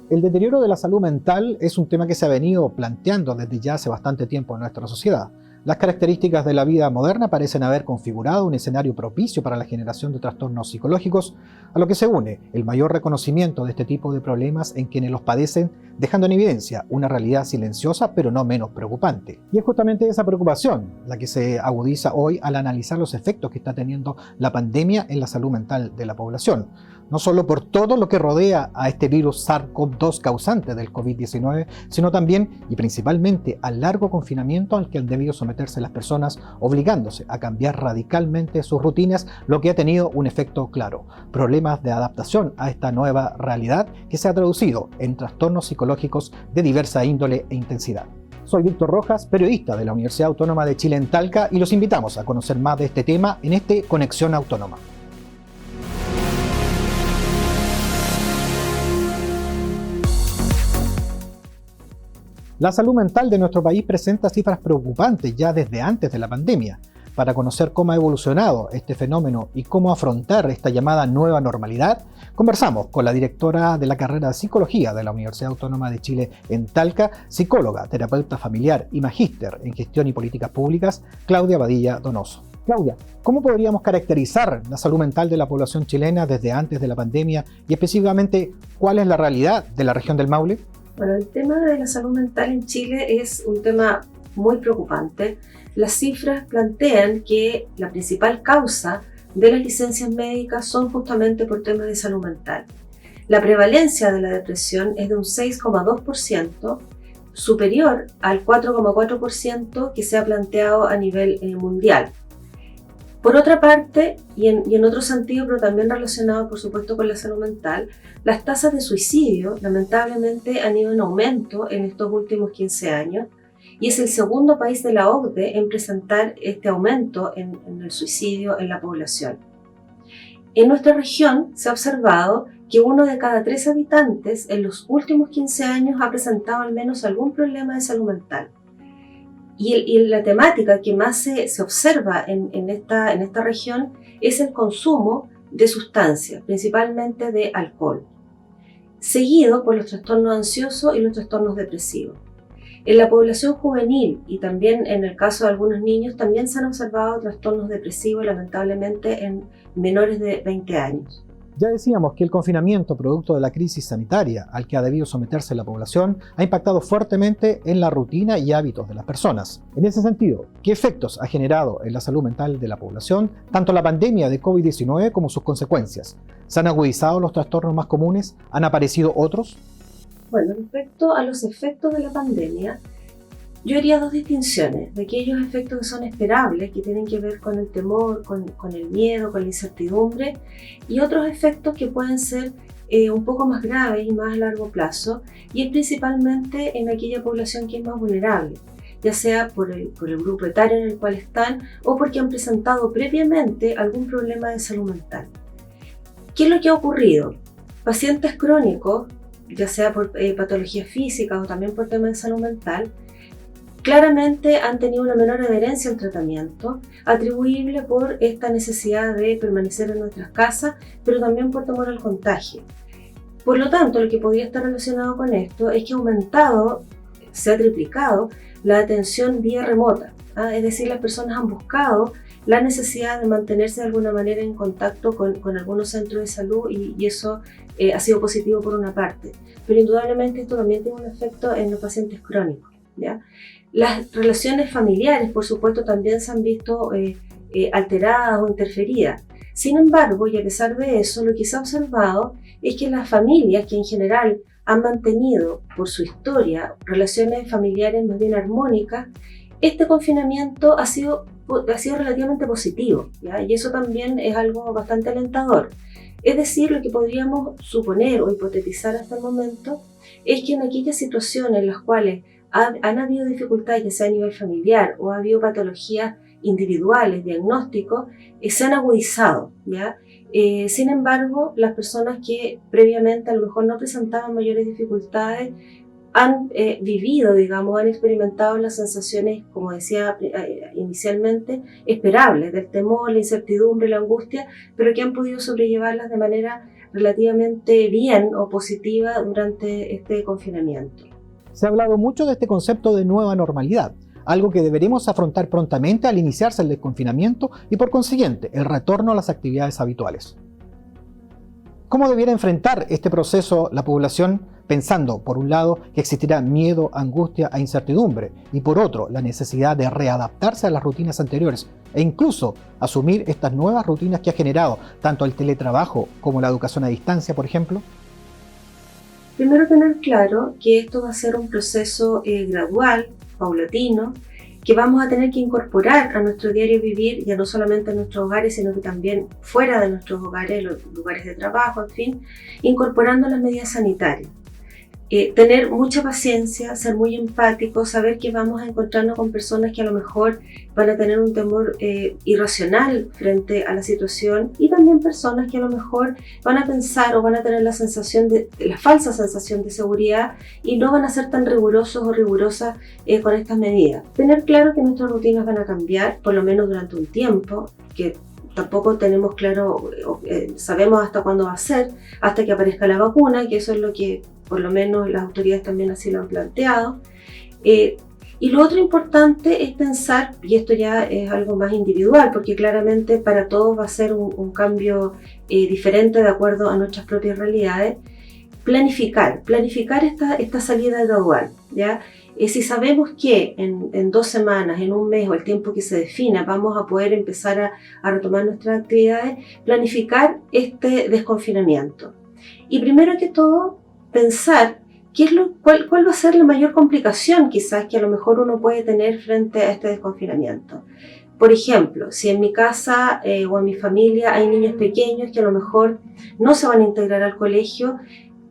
El deterioro de la salud mental es un tema que se ha venido planteando desde ya hace bastante tiempo en nuestra sociedad. Las características de la vida moderna parecen haber configurado un escenario propicio para la generación de trastornos psicológicos, a lo que se une el mayor reconocimiento de este tipo de problemas en quienes los padecen, dejando en evidencia una realidad silenciosa pero no menos preocupante. Y es justamente esa preocupación la que se agudiza hoy al analizar los efectos que está teniendo la pandemia en la salud mental de la población. No solo por todo lo que rodea a este virus SARS-CoV-2 causante del COVID-19, sino también y principalmente al largo confinamiento al que han debido someterse las personas, obligándose a cambiar radicalmente sus rutinas, lo que ha tenido un efecto claro: problemas de adaptación a esta nueva realidad que se ha traducido en trastornos psicológicos de diversa índole e intensidad. Soy Víctor Rojas, periodista de la Universidad Autónoma de Chile en Talca, y los invitamos a conocer más de este tema en este Conexión Autónoma. La salud mental de nuestro país presenta cifras preocupantes ya desde antes de la pandemia. Para conocer cómo ha evolucionado este fenómeno y cómo afrontar esta llamada nueva normalidad, conversamos con la directora de la carrera de Psicología de la Universidad Autónoma de Chile en Talca, psicóloga, terapeuta familiar y magíster en Gestión y Políticas Públicas, Claudia Badilla Donoso. Claudia, ¿cómo podríamos caracterizar la salud mental de la población chilena desde antes de la pandemia y específicamente cuál es la realidad de la región del Maule? Bueno, el tema de la salud mental en Chile es un tema muy preocupante. Las cifras plantean que la principal causa de las licencias médicas son justamente por temas de salud mental. La prevalencia de la depresión es de un 6,2%, superior al 4,4% que se ha planteado a nivel mundial. Por otra parte, y en otro sentido, pero también relacionado por supuesto con la salud mental, las tasas de suicidio lamentablemente han ido en aumento en estos últimos 15 años y es el segundo país de la OCDE en presentar este aumento en el suicidio en la población. En nuestra región se ha observado que 1 de cada 3 habitantes en los últimos 15 años ha presentado al menos algún problema de salud mental. Y la temática que más se observa en esta región es el consumo de sustancias, principalmente de alcohol, seguido por los trastornos ansiosos y los trastornos depresivos. En la población juvenil y también en el caso de algunos niños también se han observado trastornos depresivos, lamentablemente en menores de 20 años. Ya decíamos que el confinamiento producto de la crisis sanitaria al que ha debido someterse la población ha impactado fuertemente en la rutina y hábitos de las personas. En ese sentido, ¿qué efectos ha generado en la salud mental de la población tanto la pandemia de COVID-19 como sus consecuencias? ¿Se han agudizado los trastornos más comunes? ¿Han aparecido otros? Bueno, respecto a los efectos de la pandemia, yo haría dos distinciones de aquellos efectos que son esperables, que tienen que ver con el temor, con el miedo, con la incertidumbre, y otros efectos que pueden ser un poco más graves y más a largo plazo, y es principalmente en aquella población que es más vulnerable, ya sea por el grupo etario en el cual están o porque han presentado previamente algún problema de salud mental. ¿Qué es lo que ha ocurrido? Pacientes crónicos, ya sea por patologías físicas o también por temas de salud mental, claramente han tenido una menor adherencia al tratamiento, atribuible por esta necesidad de permanecer en nuestras casas, pero también por temor al contagio. Por lo tanto, lo que podría estar relacionado con esto es que ha aumentado, se ha triplicado la atención vía remota, es decir, las personas han buscado la necesidad de mantenerse de alguna manera en contacto con algunos centros de salud y eso ha sido positivo por una parte, pero indudablemente esto también tiene un efecto en los pacientes crónicos, ¿ya? Las relaciones familiares, por supuesto, también se han visto alteradas o interferidas. Sin embargo, y a pesar de eso, lo que se ha observado es que las familias que en general han mantenido por su historia relaciones familiares más bien armónicas, este confinamiento ha sido relativamente positivo, ¿ya? Y eso también es algo bastante alentador. Es decir, lo que podríamos suponer o hipotetizar hasta el momento es que en aquellas situaciones en las cuales han habido dificultades, ya sea a nivel familiar o ha habido patologías individuales, diagnósticos, se han agudizado, ¿ya? Sin embargo, las personas que previamente a lo mejor no presentaban mayores dificultades han vivido, digamos, han experimentado las sensaciones, como decía inicialmente, esperables, del temor, la incertidumbre, la angustia, pero que han podido sobrellevarlas de manera relativamente bien o positiva durante este confinamiento. Se ha hablado mucho de este concepto de nueva normalidad, algo que deberemos afrontar prontamente al iniciarse el desconfinamiento y por consiguiente el retorno a las actividades habituales. ¿Cómo debiera enfrentar este proceso la población pensando, por un lado, que existirá miedo, angustia e incertidumbre y por otro, la necesidad de readaptarse a las rutinas anteriores e incluso asumir estas nuevas rutinas que ha generado tanto el teletrabajo como la educación a distancia, por ejemplo? Primero tener claro que esto va a ser un proceso gradual, paulatino, que vamos a tener que incorporar a nuestro diario vivir, ya no solamente en nuestros hogares, sino que también fuera de nuestros hogares, los lugares de trabajo, en fin, incorporando las medidas sanitarias. Tener mucha paciencia, ser muy empático, saber que vamos a encontrarnos con personas que a lo mejor van a tener un temor irracional frente a la situación y también personas que a lo mejor van a pensar o van a tener la falsa sensación de seguridad y no van a ser tan rigurosos o rigurosas con estas medidas. Tener claro que nuestras rutinas van a cambiar, por lo menos durante un tiempo, que tampoco tenemos claro, sabemos hasta cuándo va a ser, hasta que aparezca la vacuna, que eso es lo que por lo menos las autoridades también así lo han planteado. Y lo otro importante es pensar, y esto ya es algo más individual, porque claramente para todos va a ser un cambio diferente de acuerdo a nuestras propias realidades, planificar esta salida gradual, ¿ya? Si sabemos que en 2 semanas, en un mes o el tiempo que se defina, vamos a poder empezar a retomar nuestras actividades, planificar este desconfinamiento. Y primero que todo, pensar cuál va a ser la mayor complicación quizás que a lo mejor uno puede tener frente a este desconfinamiento. Por ejemplo, si en mi casa o en mi familia hay niños pequeños que a lo mejor no se van a integrar al colegio,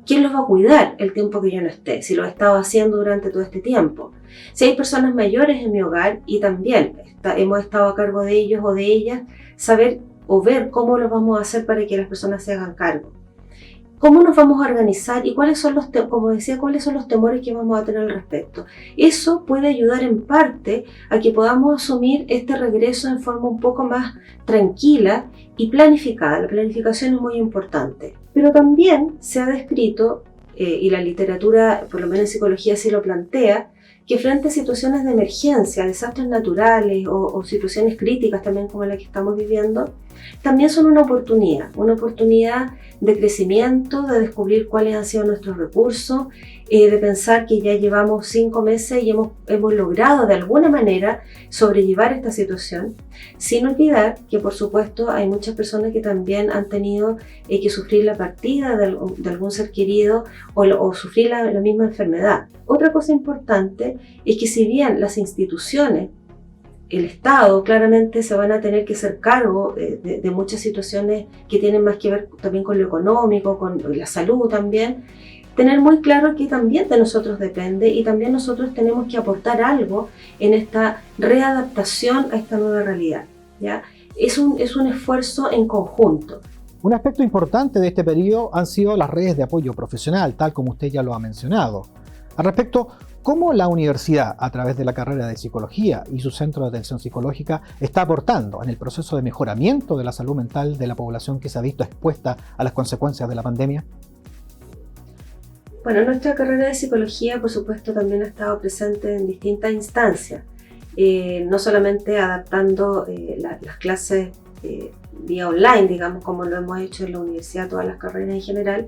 ¿quién los va a cuidar el tiempo que yo no esté? Si lo he estado haciendo durante todo este tiempo. Si hay personas mayores en mi hogar y también hemos estado a cargo de ellos o de ellas, saber o ver cómo lo vamos a hacer para que las personas se hagan cargo. ¿Cómo nos vamos a organizar y cuáles son los temores que vamos a tener al respecto? Eso puede ayudar en parte a que podamos asumir este regreso en forma un poco más tranquila y planificada. La planificación es muy importante. Pero también se ha descrito, y la literatura, por lo menos en psicología, sí lo plantea, que frente a situaciones de emergencia, desastres naturales o situaciones críticas también como la que estamos viviendo, también son una oportunidad de crecimiento, de descubrir cuáles han sido nuestros recursos, de pensar que ya llevamos 5 meses y hemos logrado de alguna manera sobrellevar esta situación, sin olvidar que por supuesto hay muchas personas que también han tenido que sufrir la partida de algún ser querido o sufrir la misma enfermedad. Otra cosa importante es que si bien las instituciones, el Estado claramente se van a tener que hacer cargo de muchas situaciones que tienen más que ver también con lo económico, con la salud también, tener muy claro que también de nosotros depende y también nosotros tenemos que aportar algo en esta readaptación a esta nueva realidad, ¿ya? Es un esfuerzo en conjunto. Un aspecto importante de este periodo han sido las redes de apoyo profesional, tal como usted ya lo ha mencionado. Al respecto, ¿cómo la universidad, a través de la carrera de psicología y su centro de atención psicológica, está aportando en el proceso de mejoramiento de la salud mental de la población que se ha visto expuesta a las consecuencias de la pandemia? Bueno, nuestra carrera de psicología, por supuesto, también ha estado presente en distintas instancias, no solamente adaptando las clases vía online, digamos, como lo hemos hecho en la universidad, todas las carreras en general,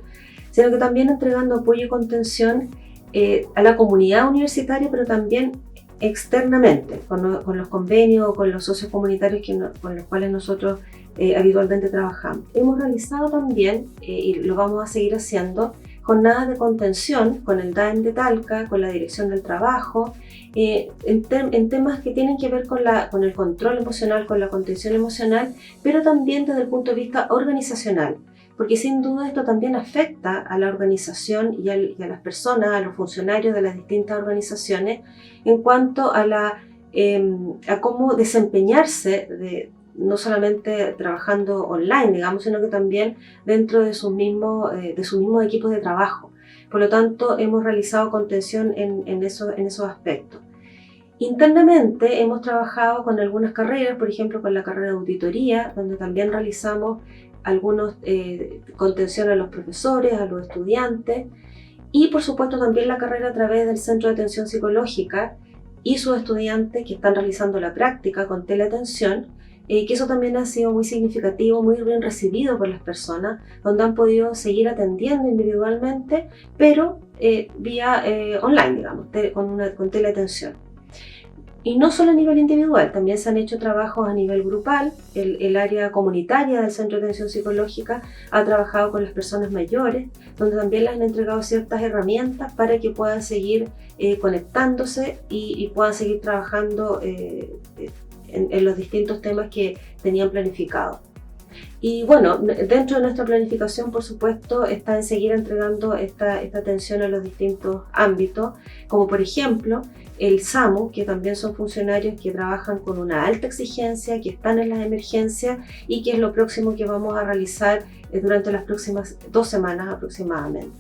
sino que también entregando apoyo y contención a la comunidad universitaria, pero también externamente, con los convenios o con los socios comunitarios con los cuales nosotros habitualmente trabajamos. Hemos realizado también, y lo vamos a seguir haciendo, jornadas de contención con el DAEM de Talca, con la Dirección del Trabajo, en temas que tienen que ver con el control emocional, con la contención emocional, pero también desde el punto de vista organizacional. Porque sin duda esto también afecta a la organización y a las personas, a los funcionarios de las distintas organizaciones en cuanto a cómo desempeñarse no solamente trabajando online, digamos, sino que también dentro de sus mismos equipos de trabajo. Por lo tanto, hemos realizado contención en esos aspectos. Internamente hemos trabajado con algunas carreras, por ejemplo con la carrera de auditoría, donde también realizamos algunos contención a los profesores, a los estudiantes, y por supuesto también la carrera a través del Centro de Atención Psicológica y sus estudiantes que están realizando la práctica con teleatención, que eso también ha sido muy significativo, muy bien recibido por las personas, donde han podido seguir atendiendo individualmente, pero vía online, digamos, con teleatención. Y no solo a nivel individual, también se han hecho trabajos a nivel grupal. El área comunitaria del Centro de Atención Psicológica ha trabajado con las personas mayores, donde también les han entregado ciertas herramientas para que puedan seguir conectándose y puedan seguir trabajando en los distintos temas que tenían planificados. Y bueno, dentro de nuestra planificación, por supuesto, está en seguir entregando esta atención a los distintos ámbitos, como por ejemplo el SAMU, que también son funcionarios que trabajan con una alta exigencia, que están en las emergencias y que es lo próximo que vamos a realizar durante las próximas 2 semanas aproximadamente.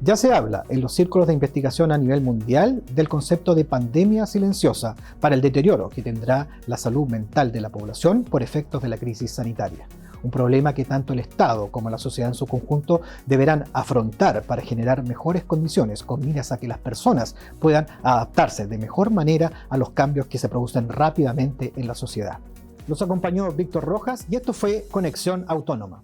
Ya se habla en los círculos de investigación a nivel mundial del concepto de pandemia silenciosa para el deterioro que tendrá la salud mental de la población por efectos de la crisis sanitaria. Un problema que tanto el Estado como la sociedad en su conjunto deberán afrontar para generar mejores condiciones con miras a que las personas puedan adaptarse de mejor manera a los cambios que se producen rápidamente en la sociedad. Los acompañó Víctor Rojas y esto fue Conexión Autónoma.